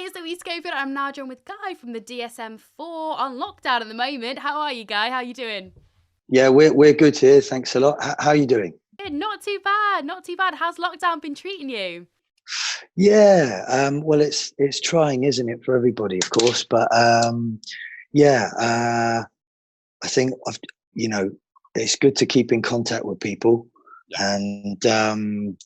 is Louise Schofield. I'm now joined with Guy from the DSM IV on lockdown at the moment. How are you, Guy? How are you doing? Yeah, we're good here. Thanks a lot. How are you doing? Good, not too bad, not too bad. How's lockdown been treating you? Yeah, well, it's trying, isn't it, for everybody, of course. But yeah, I think you know, it's good to keep in contact with people, Yeah. and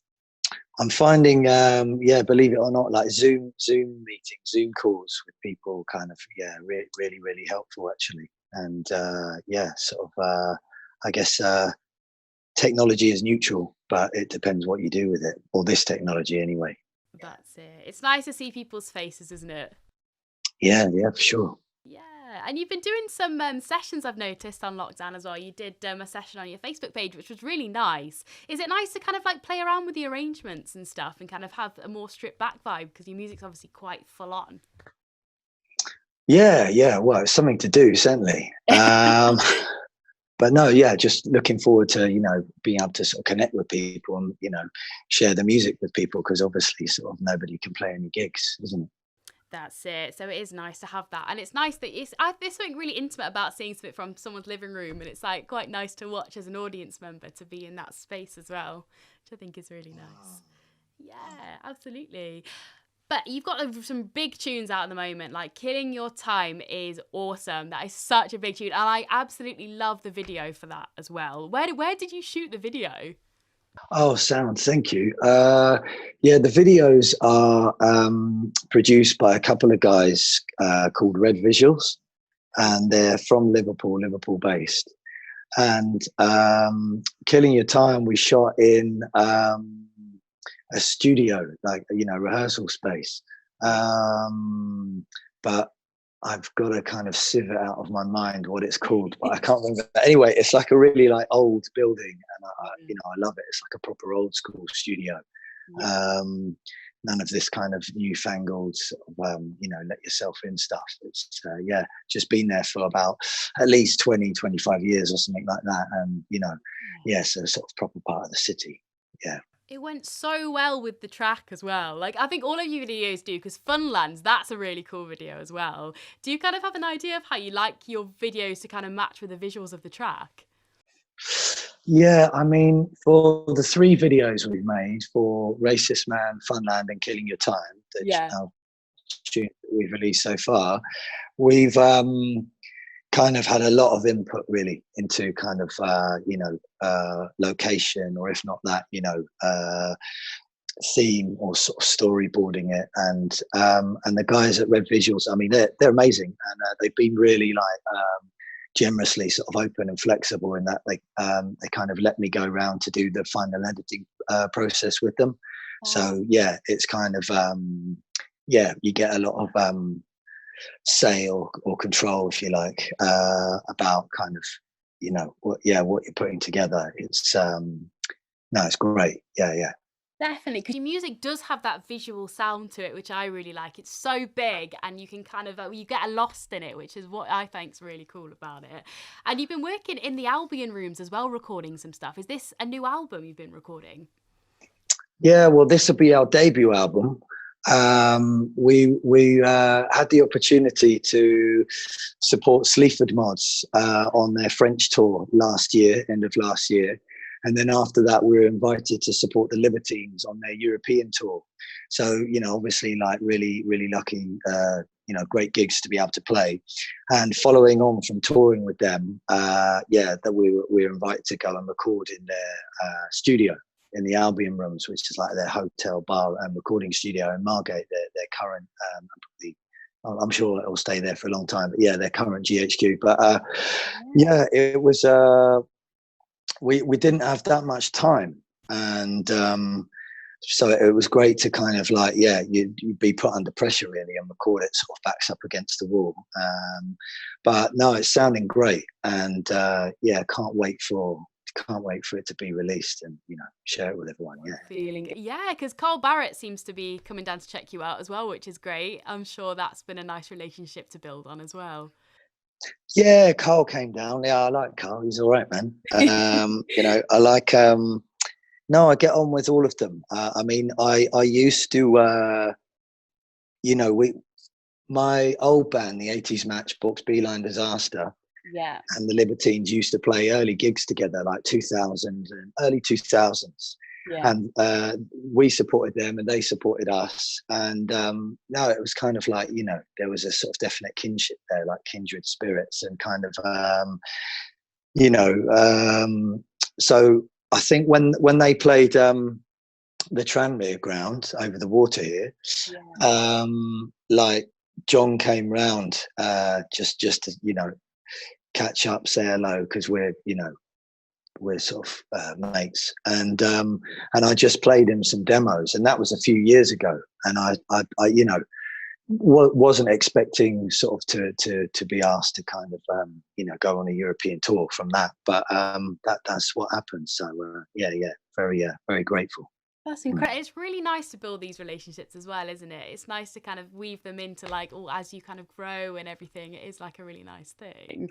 I'm finding, yeah, believe it or not, like Zoom meetings, Zoom calls with people, kind of, yeah, really helpful actually. And yeah, sort of, I guess. Technology is neutral, but it depends what you do with it, or this technology anyway. That's it. It's nice to see people's faces, isn't it? Yeah, for sure. Yeah, and you've been doing some sessions I've noticed on lockdown as well. You did a session on your Facebook page, which was really nice. Is it nice to kind of like play around with the arrangements and stuff and kind of have a more stripped back vibe because your music's obviously quite full on? Yeah. Well, it's something to do, certainly. But no, yeah, just looking forward to being able to sort of connect with people and share the music with people, because obviously sort of nobody can play any gigs, isn't it? That's it. So it is nice to have that, and it's nice that there's something really intimate about seeing something from someone's living room, and it's like quite nice to watch as an audience member to be in that space as well, which I think is really nice. Yeah, absolutely. But you've got some big tunes out at the moment, like Killing Your Time is awesome. That is such a big tune, and I absolutely love the video for that as well. Where did you shoot the video? Oh, sound. Thank you. Yeah, the videos are produced by a couple of guys called Red Visuals, and they're from Liverpool based. And Killing Your Time, we shot in a studio, like rehearsal space. But I've got to kind of sieve it out of my mind what it's called, but I can't remember. Anyway, it's like a really like old building, and I love it. It's like a proper old school studio. None of this kind of newfangled sort of, let yourself in stuff. It's yeah, just been there for about at least 20-25 years or something like that, and yeah, so sort of proper part of the city. Yeah. It went so well with the track as well. Like, I think all of your videos do, because Funlands, that's a really cool video as well. Do you kind of have an idea of how you like your videos to kind of match with the visuals of the track? Yeah, I mean, for the three videos we've made for Racist Man, Funland, and Killing Your Time, Yeah. we've released so far, we've kind of had a lot of input really into kind of location, or if not that, theme, or sort of storyboarding it. And the guys at Red Visuals, I mean, they're amazing, and they've been really like generously sort of open and flexible in that they kind of let me go around to do the final editing process with them. So yeah, it's kind of yeah, you get a lot of say or control, if you like, about kind of what you're putting together. It's no, it's great. Yeah. Definitely, because your music does have that visual sound to it, which I really like. It's so big, and you can kind of you get lost in it, which is what I think's really cool about it. And you've been working in the Albion rooms as well, recording some stuff. Is this a new album you've been recording? Yeah, well, this will be our debut album. We had the opportunity to support Sleaford Mods on their French tour end of last year. And then after that, we were invited to support the Libertines on their European tour. So, obviously, like really lucky, great gigs to be able to play. And following on from touring with them, that we were invited to go and record in their studio in the Albion Rooms, which is like their hotel, bar, and recording studio in Margate. Their current, I'm sure it'll stay there for a long time. But yeah, their current GHQ. But yeah, it was. We didn't have that much time, and so it was great to kind of like, you'd be put under pressure really and record it sort of backs up against the wall. But no, it's sounding great, and can't wait for it to be released and share it with everyone. Yeah, because Carl Barrett seems to be coming down to check you out as well, which is great. I'm sure that's been a nice relationship to build on as well. Yeah, Carl came down. Yeah, I like Carl. He's all right, man. I like. No, I get on with all of them. I mean, I used to. my old band, the 80s Matchbox, Beeline Disaster, Yeah. and the Libertines used to play early gigs together, like 2000 and early 2000s. Yeah. And we supported them and they supported us. And no, it was kind of like, you know, there was a sort of definite kinship there, like kindred spirits, and kind of, you know, so I think when they played the Tranmere ground over the water here, Yeah. like John came round just to, you know, catch up, say hello, because we're, you know, we're sort of mates, and I just played him some demos, and that was a few years ago, and I you know, wasn't expecting sort of to be asked to kind of you know, go on a European tour from that, but that's what happened. So yeah, very grateful. That's incredible. It's really nice to build these relationships as well, isn't it? It's nice to kind of weave them into, like, oh, as you kind of grow and everything. It is like a really nice thing.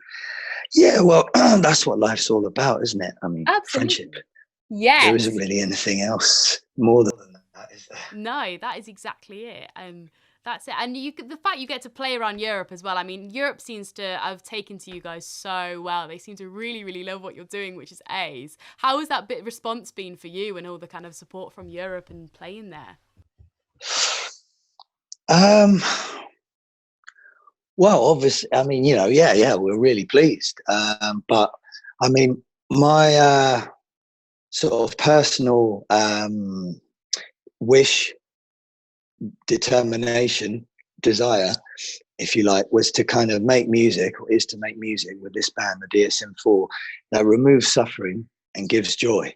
Yeah, well, that's what life's all about, isn't it? I mean, Absolutely. friendship. There Yes. isn't really anything else more than that, is there? No, that is exactly it. That's it. And the fact you get to play around Europe as well. I mean, Europe seems to have taken to you guys so well. They seem to really, really love what you're doing, which is A's. How has that bit of response been for you and all the kind of support from Europe and playing there? Well, obviously, I mean, you know, yeah, we're really pleased. But I mean, my sort of personal wish, determination, desire, if you like, was to kind of make music, or is to make music with this band, the DSM IV, that removes suffering and gives joy,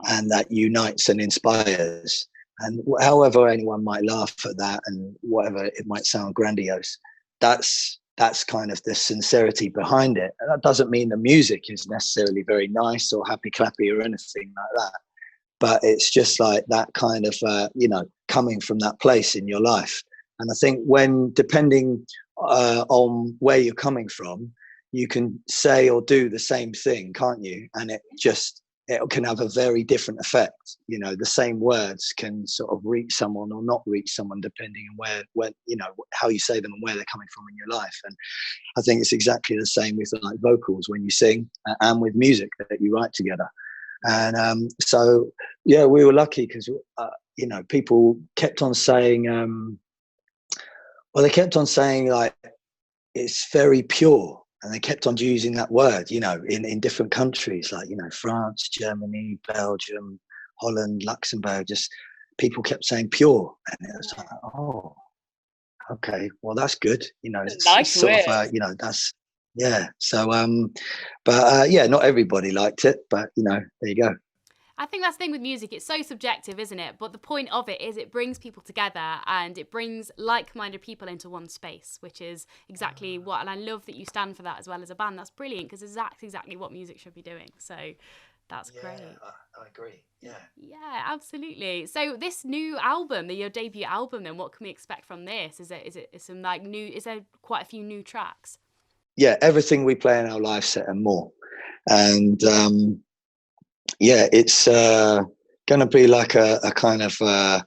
and that unites and inspires. And however anyone might laugh at that, and whatever it might sound grandiose, that's kind of the sincerity behind it. And that doesn't mean the music is necessarily very nice or happy clappy or anything like that, but it's just like that kind of you know, coming from that place in your life. And I think when, depending on where you're coming from, you can say or do the same thing, can't you? And it can have a very different effect. You know, the same words can sort of reach someone or not reach someone, depending on where you know, how you say them and where they're coming from in your life. And I think it's exactly the same with like vocals when you sing, and with music that you write together. And so yeah, we were lucky because you know, people kept on saying well, they kept on saying like it's very pure, and they kept on using that word, you know, in different countries, like, you know, France, Germany, Belgium, Holland, Luxembourg. Just people kept saying pure, and it was like, oh, okay, well, that's good, you know. It's Nice sort word. of you know, that's, yeah. So but yeah, not everybody liked it, but you know, there you go. I think that's the thing with music. It's so subjective, isn't it? But the point of it is it brings people together and it brings like-minded people into one space, which is exactly what, and I love that you stand for that as well as a band. That's brilliant because that's exactly what music should be doing. So that's great. I agree. Yeah. Yeah, absolutely. So this new album, your debut album, then what can we expect from this? Is it some like new? Is there quite a few new tracks? Yeah, everything we play in our live set and more. And yeah, it's going to be like a kind of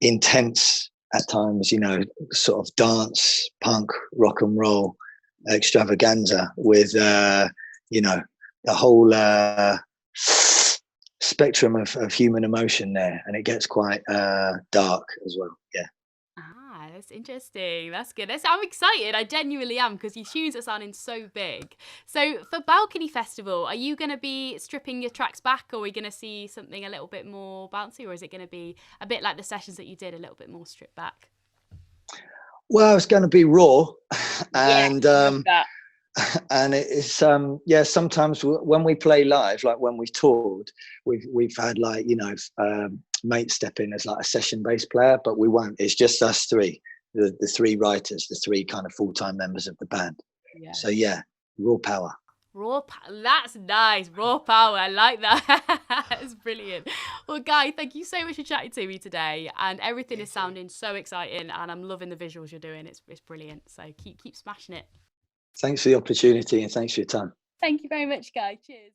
intense at times, you know, sort of dance, punk, rock and roll extravaganza with, you know, the whole spectrum of human emotion there. And it gets quite dark as well. Yeah. Ah, that's interesting. That's good. I'm excited. I genuinely am because your tunes are sounding so big. So for Balcony Festival, are you going to be stripping your tracks back, or are we going to see something a little bit more bouncy, or is it going to be a bit like the sessions that you did, a little bit more stripped back? Well, it's going to be raw, Yeah, and love that. and it's yeah, sometimes when we play live, like when we've toured, we've had, like, you know, mates step in as like a session bass player, but we won't. It's just us three, the three writers, the three kind of full-time members of the band. Yeah. So yeah, raw power. That's nice. Raw power. I like that. That's brilliant. Well, Guy, thank you so much for chatting to me today. And everything is sounding so exciting, and I'm loving the visuals you're doing. It's brilliant. So keep smashing it. Thanks for the opportunity, and thanks for your time. Thank you very much, Guy. Cheers.